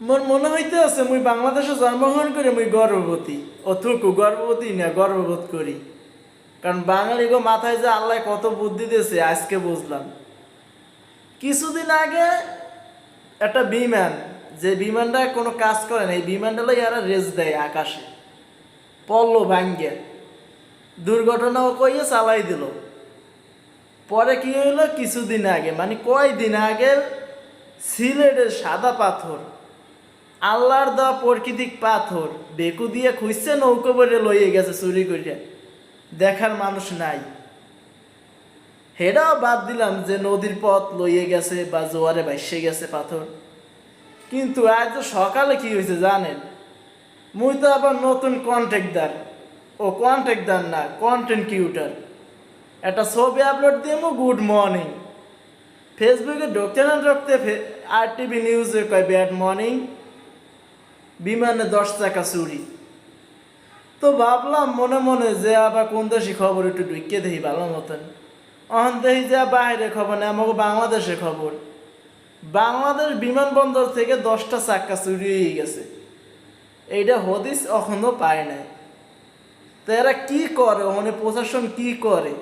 মোর মনে হইতে আছে মুই বাংলাদেশে জন্মগ্রহণ করে মুই গর্ভবতী অথুকু গর্ভবতী না গর্ববোধ করি। কারণ বাঙালি গো মাথায় যে আল্লাহ কত বুদ্ধি দিয়েছে আজকে বুঝলাম। কিছুদিন আগে একটা বিমান, যে বিমানটা কোনো কাজ করে না, এই বিমানটা লই এরা রেস দেয় আকাশে, পড়লো ভাঙ্গে, দুর্ঘটনাও কইয়ে চালাই দিল। পরে কি হইলো, কিছুদিন আগে মানে কয়দিন আগে সিলেটের সাদা পাথর, আল্লাহর দেওয়া প্রাকৃতিক পাথর বেকু দিয়ে খুঁজছে, নৌকো বলে লইয়ে গেছে চুরি করিয়া, দেখার মানুষ নাই। হেটাও বাদ দিলাম যে নদীর পথ লইয়ে গেছে বা জোয়ারে ভাসে গেছে পাথর। কিন্তু আজ তো সকালে কি হয়েছে জানেন, মুই তো আবার নতুন কন্ট্রাক্টদার না, কন্টেন্ট ক্রিয়েটর, একটা ছবি আপলোড দিয়ে গুড মর্নিং, ফেসবুকে ঢুকতে না ঢুকতে RTV নিউজে কয় ব্যাড মর্নিং, বিমানে 10 চাকা চুরি। তো ভাবলাম মনে মনে যে আবার কোন দেশি খবর একটু ঢুকিয়ে দেখি ভালো মতন। অহন দেখি যে বাইরে খবর না, আমাকে বাংলাদেশে খবর, বাংলাদেশ বিমানবন্দর থেকে 10টা চাকা চুরি হয়ে গেছে। এইটা হদিস এখনো পায় নাই। তো এরা কি করে, মানে প্রশাসন কি করে,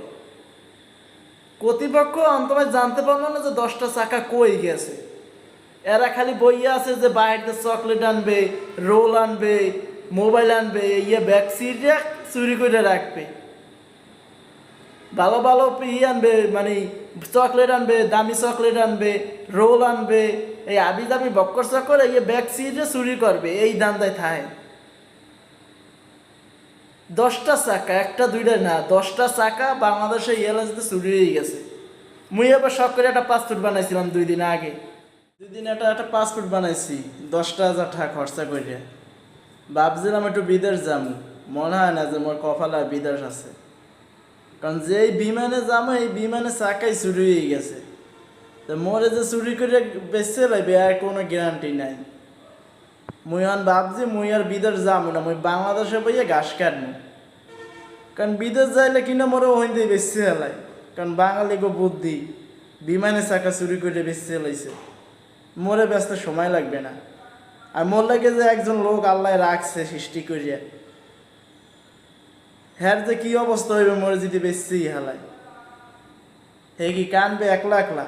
কর্তৃপক্ষ অন্তত জানতে পারলো না যে 10টা চাকা কই গেছে। এরা খালি বইয়া আছে যে বাইরে চকলেট আনবে, রোল আনবে, মোবাইল আনবে, ব্যাগ সিটে চুরি করে রাখবে, ভালো ভালো আনবে, মানে চকলেট আনবে, দামি চকলেট আনবে, রোল আনবে, এই আবি দামি বক্কর চক্কর ব্যাগ সিটে চুরি করবে, এই দান্দায় থায়। 10টা চাকা, একটা দুইটা না, 10টা চাকা বাংলাদেশে এলাকাতে চুরি হয়ে গেছে। মুই আবার শখ করে একটা পাসপোর্ট বানাইছিলাম 2 দিন আগে, 2 দিন একটা পাসপোর্ট বানাইছি 10,000 টাকা খরচা করে। ভাবছিলাম একটু বিদেশ যাম, মনে হয় না যে মোর কপালে বিদেশ আছে। কারণ যেই বিমানে যাবো এই বিমানে চাকাই চুরি হয়ে গেছে। তো মোরে যে চুরি করে বেঁচে লাগবে আর কোনো গ্যারান্টি নাই। মুই এখন ভাবছি মুই আর বিদেশ যাবো না, মুই বাংলাদেশে বইয়ে ঘাস কাটবো। কারণ বিদেশ যাইলে কিনা মোরে ওখান দিয়ে বেঁচে হেলাই। কারণ বাঙালি গো বুদ্ধি, বিমানে চাকা চুরি করে বেঁচে হেলাইছে, মোরে ব্যস্ত সময় লাগবে না। আর মোর লাগে যে একজন লোক আল্লাহ রাখছে সৃষ্টি করিয়া, হ্যার যে কি অবস্থা হইবে মোরে যদি বেশি হেলায়, হে কি কানবে একলা একলা।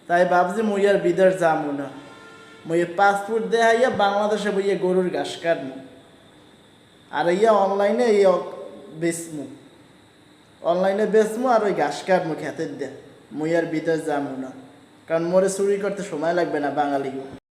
তাই ভাবছি মুই আর বিদেশ যাবো না, মুই পাসপোর্ট দেখাইয়া বাংলাদেশে বইয়ে গরুর ঘাস কাটবো, আর অনলাইনে বেচমু, অনলাইনে বেচমু আর ওই ঘাস কাটবো খেতের দে। মুই আর বিদেশ যাবো না, কারণ মোরে চুরি করতে সময় লাগবে না বাঙালি।